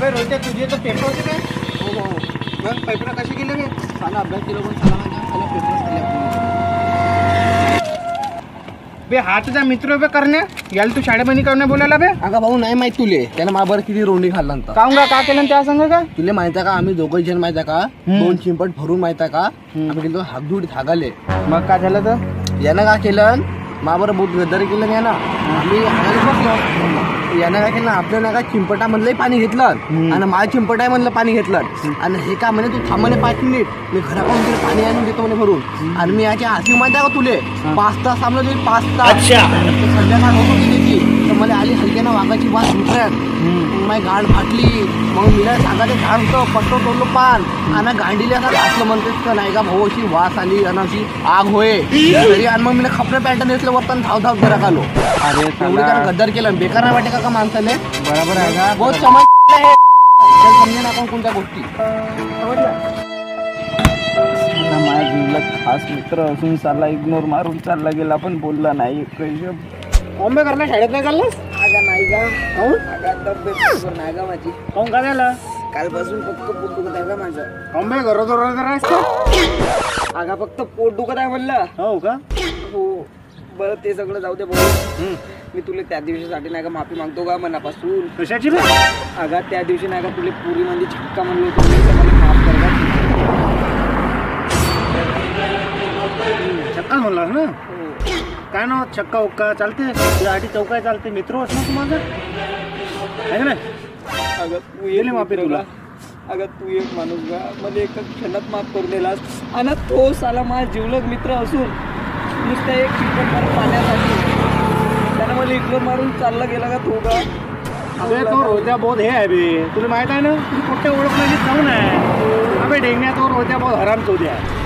अबे रोहित तुझे तो पेपर होते काय? हो मग पेपर कसे केले गे? साला अभ्यास केला पण साला पेपर केला. बे हा तुझा मित्र बे करणे याला तू शाळेमध्ये करणे बोलायला बे? अगं भाऊ नाही माहित तुले त्यानं माबर किती रोंडी खाल्ला नंतर काऊंगा का केलं त्या संग का? तुले माहित आहे का आम्ही दोघं जण माहित आहे का 2 चिंपट भरून माहित आहे का आम्ही गेलो हागदूड थागाले. मग काय झालं तर? यानं काय केलं माबर बहुत गद्दारी केलं यानं आम्ही हागायला बसलो. यानं काय केलं आपल्या ना का चिंपटा मधलंही पाणी घेतलं आणि माझ्या चिंपटा मधलं पाणी घेतलं आणि हे काय म्हणे तू थांब म्हणे 5 मिनिट मी घराकडून तिला पाणी आणून देतो म्हणे भरून आणि मी याच्या हाती माहिती आहे का तुले 5 तास थांबलो तुम्ही 5 तास संध्याकाळ होतो त्याची तर मला आली हलक्यानं वाघाची वास सुटल्यात माझी गाड फाटली मग मीला सांगायचं झाड होतं पट्टो तोडलो पान आणि गांडीला असं घातलं म्हणतेस का नाही का भाऊ अशी वास आली आणि अशी आग होय तरी आणि मग मी खपरे पॅन्ट नेसलं वरताना धाव घरात आलो. अरे त्यानं गद्दार केलं बेकार नाही वाटे का माणसाने बरोबर आहे का? बहुत समज आहे समजेन आपण कोणत्या गोष्टी माझ्या जीवला खास मित्र असून चालला इग्नोर मारून चालला गेला पण बोलला नाही. बॉम्बे करणार शाळेत नाही चाललास? अगं नाही का काऊन? अगं तब्येत नाही का माझी काऊन का झालं? कालपासून फक्त पोट दुखत आहे का माझं. बॉम्बे घरोघर अगं फक्त पोट दुखत आहे म्हणलं. हो का? हो बरं ते सगळं जाऊ दे भाऊ मी तुला त्या दिवशीसाठी नाही का माफी मागतो का मनापासून. कशाची रे? अगं त्या दिवशी नाही का तुला पुरी मध्ये छक्का म्हणलो होतो मला माफ कर छक्का म्हणलास ना? काय ना छक्का उक्का चालते तुझ्यासाठी चौकाय चालते मित्र होस ना तू माझा आहे का नाही? अगं तू येले माफी तुला. अगं तू एक माणूस का मला एका क्षणात माफ करून दिलास आणि तो साला माझा जीवलग मित्र असून नुसत्या एक चिंपट मारून पाण्यासाठी त्यानं मला इग्नोर मारून चालला गेला का तो का? अबे तो रोजा बहुत हे आहे बे तुला माहित आहे ना तुला कुठे ओळखण्याची जाऊन आहे. अबे डेंगण्या तो रोजा बहुत हराम चौधरी आहे.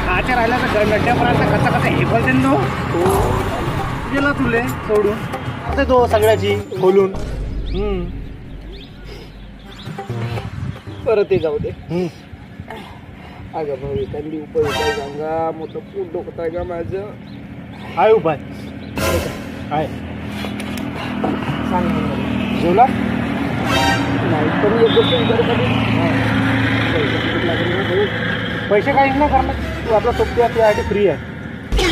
काच्या राहिला तर गड्ड्यापर्यंत कसा कसा हे बोलते ना गेला तुले सोडून आता तो सगळ्याची बोलून परत ते जाऊ दे. अगं भाऊ एखादी उपाय सांगा मोठं पोट दुखत आहे का माझं? आहे उपाय आहे सांग जेवला नाही पण एक गोष्ट विचार पैसे काही नाही करणार तू आपला सोबती त्यासाठी फ्री आहे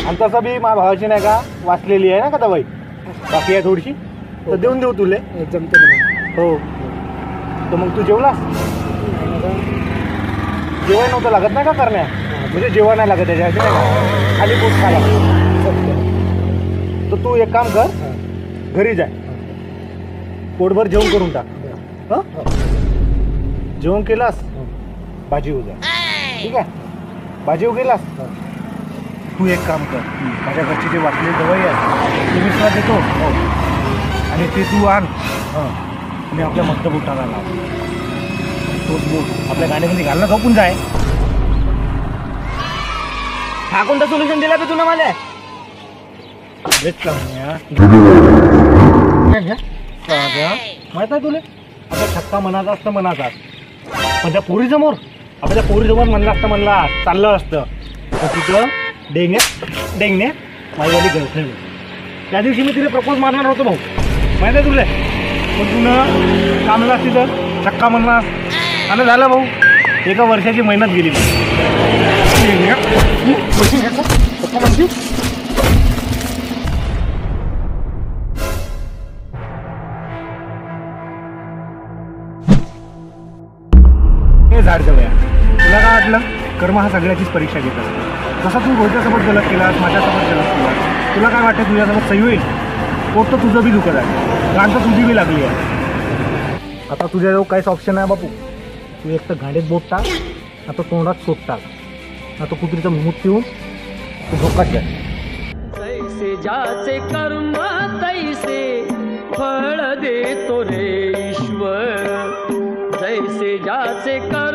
आणि तसं बी माझ्या भावाची नाही का वाचलेली आहे ना का दवाई बाकी आहे थोडीशी तर देऊन देऊ तुले जमतं म्हणून. हो तर मग तू जेवलास? जेवण नव्हतं लागत नाही का करण्या म्हणजे जेवण नाही लागत त्याच्यासाठी नाही का खाली पोट खायला तर तू एक काम कर घरी जाय पोटभर जेवण करून टाक. हं जेवण केलास भाजी हो जा ठीक आहे. भाजी हो गेलास तू एक काम कर माझ्या घरची जे वाचलेली दवाई आहे ती मी तुला देतो आणि ते तू आण आणि आपल्या मस्त बोटाला लाव. तोच बोट आपल्या गाडीमध्ये घालणं झोपून जाय. हा कोणता सोल्युशन दिला तुला मला? माहित आहे तुला आता छक्का मनाचा असतं मनाचाच पण त्या पोरीसमोर आपल्या पोरीसमोर म्हणलं असतं म्हणला चाललं असतं तर तिथं डेंगण्या माझीवाली गर्लफ्रेंड त्या दिवशी मी तिला प्रपोज मारणार होतो भाऊ माहिती आहे तुला पण तुला कामला तिथं छक्का म्हणणार आणि झालं भाऊ 1 वर्षाची मेहनत गेली हे झाड जवळ तुला काय वाटलं कर्म हा सगळ्याचीच परीक्षा घेत असतो जसं तू रोहितासोबत गलत केलास माझ्यासोबत गलत केलास तुला काय वाटतं तुझ्यासोबत सही होईल पोट तर तुझं बी दुखत आहे गाण तर तुझी बी लागली आहे. आता तुझ्याजवळ काहीच ऑप्शन आहे बापू तू एक तर गाडीत बोट टाक आता तोंडात सोट टाक आता कुत्रीचं मूत पिऊन तू धोकाच घ्या. जैसे जाचे कर्म तैसे फळ देतो रे ईश्वर जैसे जाचे कर्म